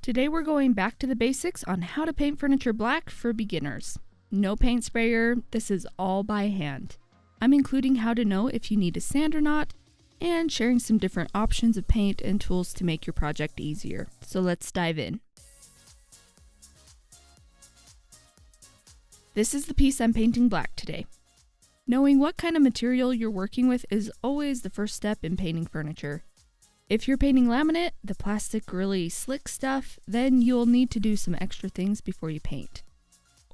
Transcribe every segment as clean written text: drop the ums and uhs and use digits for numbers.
Today we're going back to the basics on how to paint furniture black for beginners. No paint sprayer, this is all by hand. I'm including how to know if you need a sand or not, and sharing some different options of paint and tools to make your project easier. So let's dive in. This is the piece I'm painting black today. Knowing what kind of material you're working with is always the first step in painting furniture. If you're painting laminate, the plastic really slick stuff, then you'll need to do some extra things before you paint,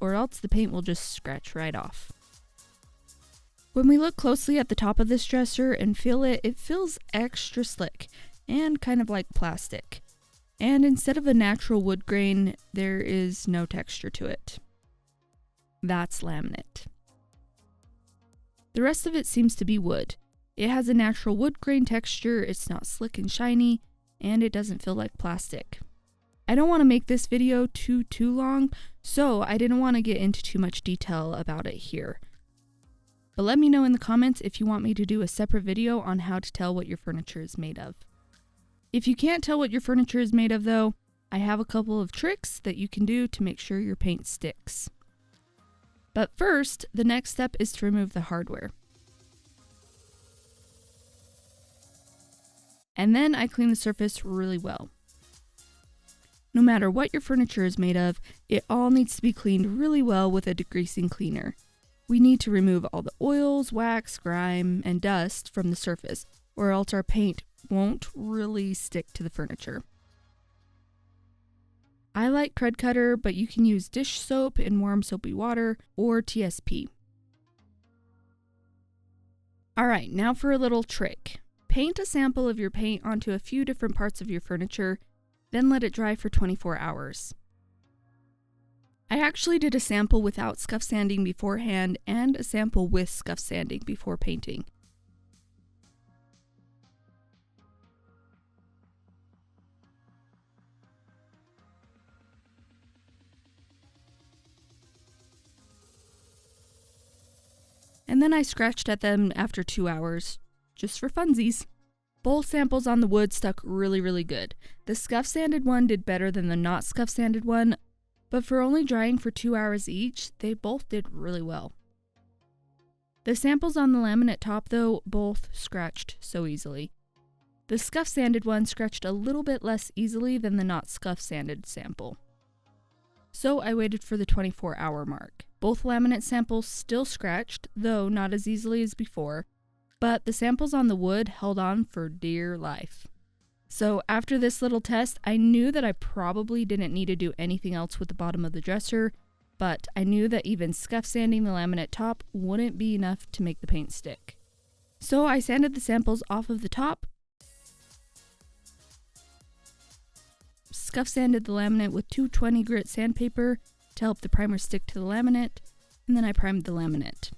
or else the paint will just scratch right off. When we look closely at the top of this dresser and feel it, it feels extra slick and kind of like plastic. And instead of a natural wood grain, there is no texture to it. That's laminate. The rest of it seems to be wood. It has a natural wood grain texture, it's not slick and shiny, and it doesn't feel like plastic. I don't want to make this video too long, so I didn't want to get into too much detail about it here. But let me know in the comments if you want me to do a separate video on how to tell what your furniture is made of. If you can't tell what your furniture is made of though, I have a couple of tricks that you can do to make sure your paint sticks. But first, the next step is to remove the hardware. And then I clean the surface really well. No matter what your furniture is made of, it all needs to be cleaned really well with a degreasing cleaner. We need to remove all the oils, wax, grime, and dust from the surface, or else our paint won't really stick to the furniture. I like Crud Cutter, but you can use dish soap in warm soapy water or TSP. Alright, now for a little trick. Paint a sample of your paint onto a few different parts of your furniture, then let it dry for 24 hours. I actually did a sample without scuff sanding beforehand and a sample with scuff sanding before painting. And then I scratched at them after 2 hours, just for funsies. Both samples on the wood stuck really good. The scuff sanded one did better than the not scuff sanded one, but for only drying for 2 hours each, they both did really well. The samples on the laminate top though, both scratched so easily. The scuff sanded one scratched a little bit less easily than the not scuff sanded sample. So I waited for the 24-hour mark. Both laminate samples still scratched, though not as easily as before, but the samples on the wood held on for dear life. So after this little test, I knew that I probably didn't need to do anything else with the bottom of the dresser, but I knew that even scuff sanding the laminate top wouldn't be enough to make the paint stick. So I sanded the samples off of the top, scuff sanded the laminate with 220 grit sandpaper to help the primer stick to the laminate, and then I primed the laminate.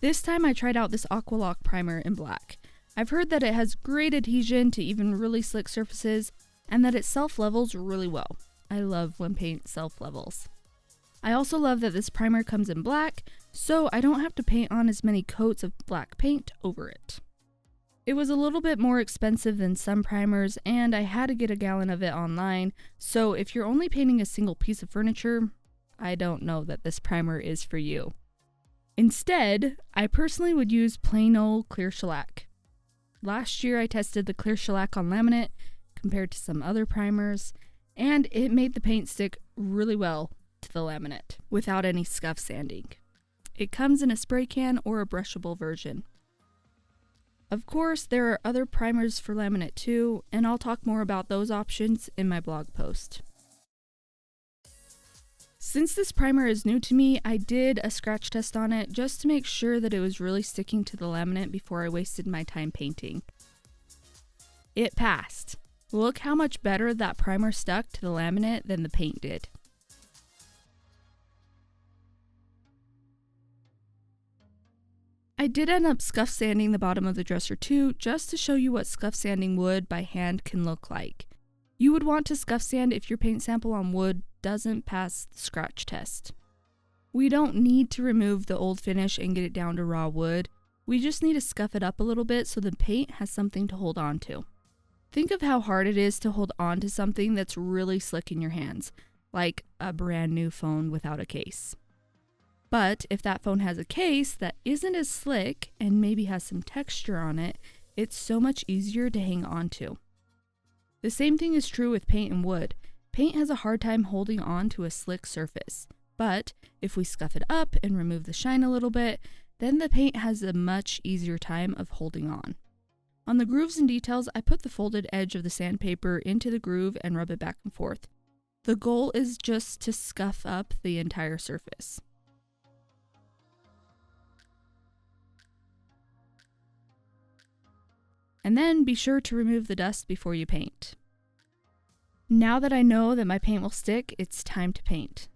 This time I tried out this Aqualock primer in black. I've heard that it has great adhesion to even really slick surfaces, and that it self-levels really well. I love when paint self-levels. I also love that this primer comes in black, so I don't have to paint on as many coats of black paint over it. It was a little bit more expensive than some primers, and I had to get a gallon of it online, so if you're only painting a single piece of furniture, I don't know that this primer is for you. Instead, I personally would use plain old clear shellac. Last year I tested the clear shellac on laminate compared to some other primers, and it made the paint stick really well to the laminate without any scuff sanding. It comes in a spray can or a brushable version. Of course, there are other primers for laminate too, and I'll talk more about those options in my blog post. Since this primer is new to me, I did a scratch test on it just to make sure that it was really sticking to the laminate before I wasted my time painting. It passed. Look how much better that primer stuck to the laminate than the paint did. I did end up scuff sanding the bottom of the dresser too, just to show you what scuff sanding wood by hand can look like. You would want to scuff sand if your paint sample on wood doesn't pass the scratch test. We don't need to remove the old finish and get it down to raw wood. We just need to scuff it up a little bit so the paint has something to hold on to. Think of how hard it is to hold on to something that's really slick in your hands, like a brand new phone without a case. But if that phone has a case that isn't as slick and maybe has some texture on it, it's so much easier to hang on to. The same thing is true with paint and wood. Paint has a hard time holding on to a slick surface, but if we scuff it up and remove the shine a little bit, then the paint has a much easier time of holding on. On the grooves and details, I put the folded edge of the sandpaper into the groove and rub it back and forth. The goal is just to scuff up the entire surface. And then be sure to remove the dust before you paint. Now that I know that my paint will stick, it's time to paint.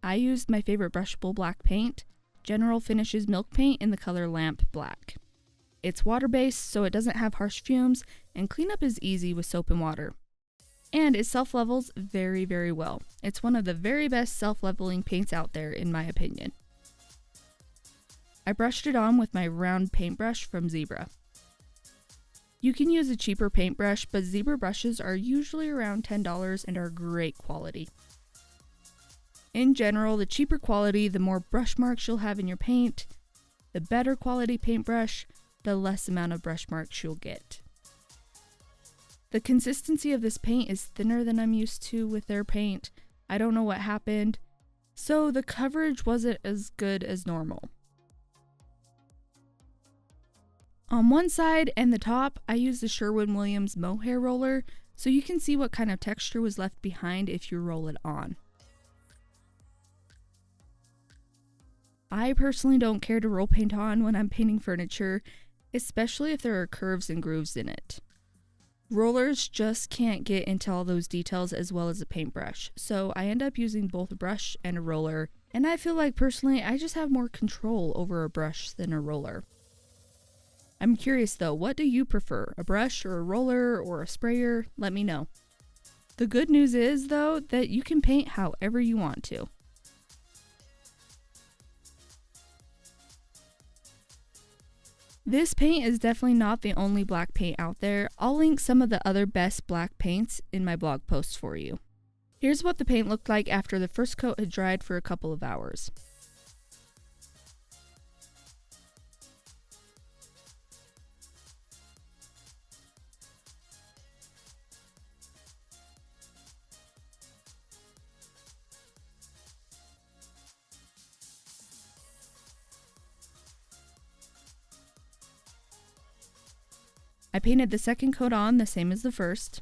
I used my favorite brushable black paint, General Finishes Milk Paint in the color Lamp Black. It's water-based, so it doesn't have harsh fumes, and cleanup is easy with soap and water. And it self-levels very, very well. It's one of the very best self-leveling paints out there, in my opinion. I brushed it on with my round paintbrush from Zebra. You can use a cheaper paintbrush, but Zebra brushes are usually around $10 and are great quality. In general, the cheaper quality, the more brush marks you'll have in your paint. The better quality paintbrush, the less amount of brush marks you'll get. The consistency of this paint is thinner than I'm used to with their paint. I don't know what happened, so the coverage wasn't as good as normal. On one side and the top, I used the Sherwin-Williams mohair roller, so you can see what kind of texture was left behind if you roll it on. I personally don't care to roll paint on when I'm painting furniture, especially if there are curves and grooves in it. Rollers just can't get into all those details as well as a paintbrush, so I end up using both a brush and a roller, and I feel like personally I just have more control over a brush than a roller. I'm curious though, what do you prefer, a brush or a roller or a sprayer? Let me know. The good news is though that you can paint however you want to. This paint is definitely not the only black paint out there. I'll link some of the other best black paints in my blog posts for you. Here's what the paint looked like after the first coat had dried for a couple of hours. I painted the second coat on the same as the first.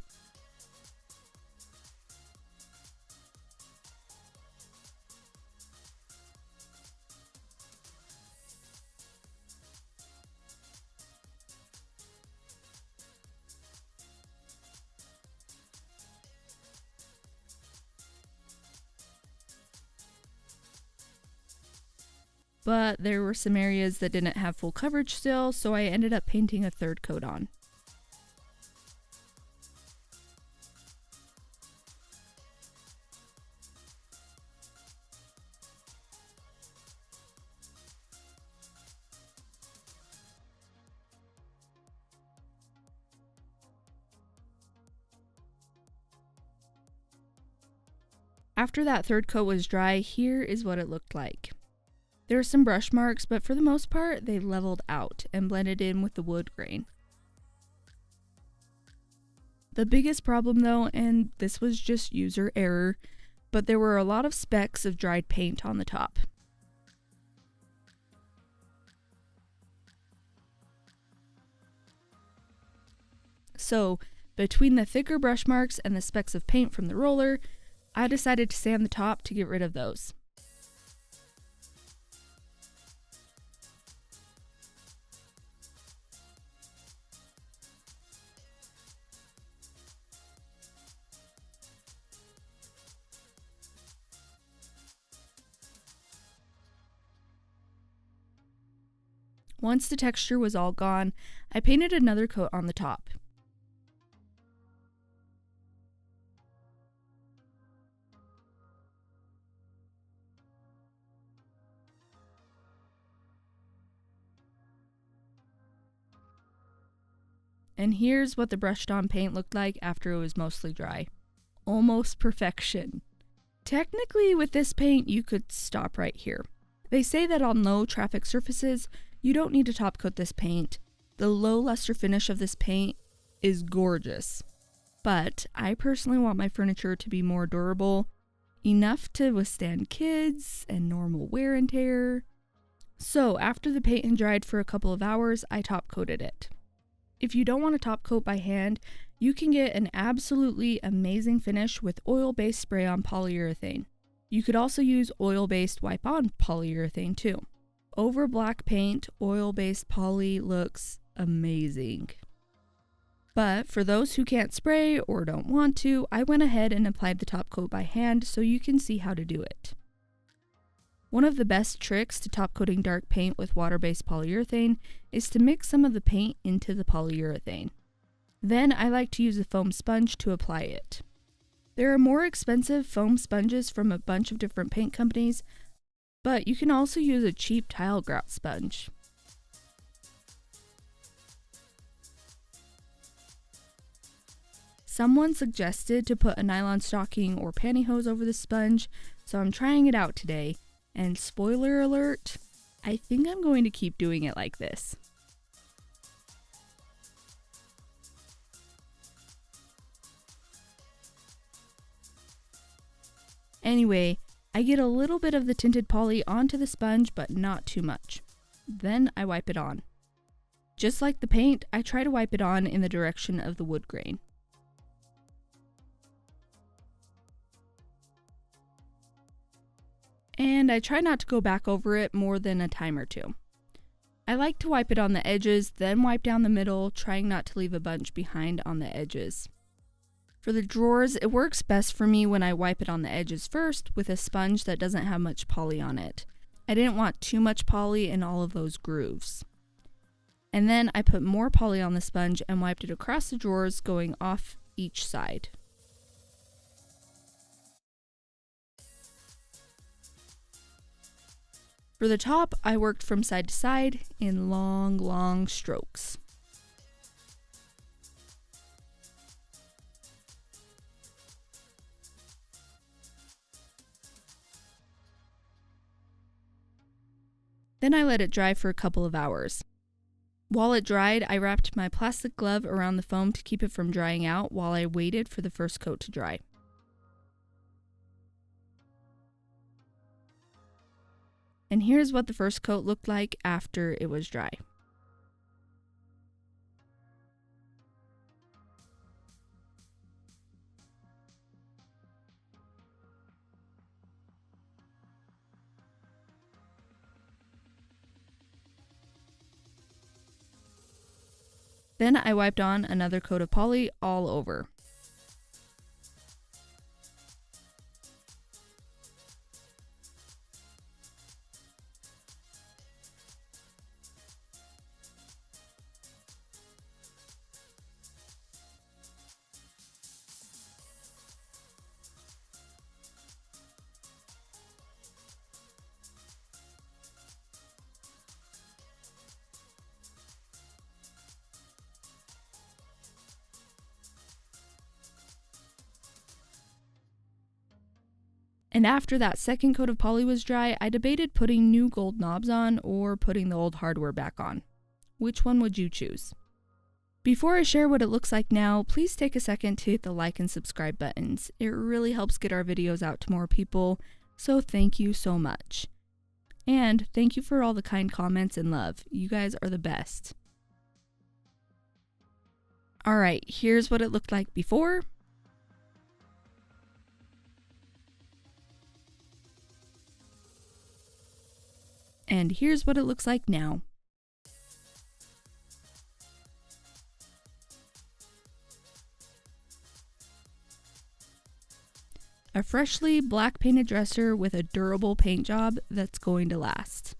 But there were some areas that didn't have full coverage still, so I ended up painting a third coat on. After that third coat was dry, here is what it looked like. There are some brush marks, but for the most part, they leveled out and blended in with the wood grain. The biggest problem though, and this was just user error, but there were a lot of specks of dried paint on the top. So, between the thicker brush marks and the specks of paint from the roller, I decided to sand the top to get rid of those. Once the texture was all gone, I painted another coat on the top. And here's what the brushed on paint looked like after it was mostly dry. Almost perfection. Technically, with this paint, you could stop right here. They say that on low traffic surfaces, you don't need to top coat this paint. The low luster finish of this paint is gorgeous. But I personally want my furniture to be more durable, enough to withstand kids and normal wear and tear. So after the paint had dried for a couple of hours, I top coated it. If you don't want to top coat by hand, you can get an absolutely amazing finish with oil-based spray-on polyurethane. You could also use oil-based wipe-on polyurethane too. Over black paint, oil-based poly looks amazing. But for those who can't spray or don't want to, I went ahead and applied the top coat by hand so you can see how to do it. One of the best tricks to top coating dark paint with water-based polyurethane is to mix some of the paint into the polyurethane. Then I like to use a foam sponge to apply it. There are more expensive foam sponges from a bunch of different paint companies, but you can also use a cheap tile grout sponge. Someone suggested to put a nylon stocking or pantyhose over the sponge, so I'm trying it out today. And spoiler alert, I think I'm going to keep doing it like this. Anyway, I get a little bit of the tinted poly onto the sponge, but not too much. Then I wipe it on. Just like the paint, I try to wipe it on in the direction of the wood grain. And I try not to go back over it more than a time or two. I like to wipe it on the edges, then wipe down the middle, trying not to leave a bunch behind on the edges. For the drawers, it works best for me when I wipe it on the edges first with a sponge that doesn't have much poly on it. I didn't want too much poly in all of those grooves. And then I put more poly on the sponge and wiped it across the drawers, going off each side. For the top, I worked from side to side in long strokes. Then I let it dry for a couple of hours. While it dried, I wrapped my plastic glove around the foam to keep it from drying out while I waited for the first coat to dry. And here's what the first coat looked like after it was dry. Then I wiped on another coat of poly all over. And after that second coat of poly was dry, I debated putting new gold knobs on or putting the old hardware back on. Which one would you choose? Before I share what it looks like now, please take a second to hit the like and subscribe buttons. It really helps get our videos out to more people, so thank you so much. And thank you for all the kind comments and love. You guys are the best. Alright, here's what it looked like before. And here's what it looks like now. A freshly black painted dresser with a durable paint job that's going to last.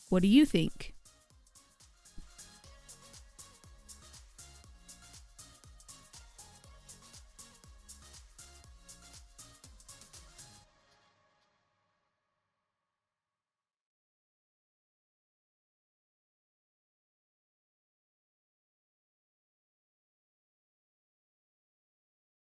What do you think?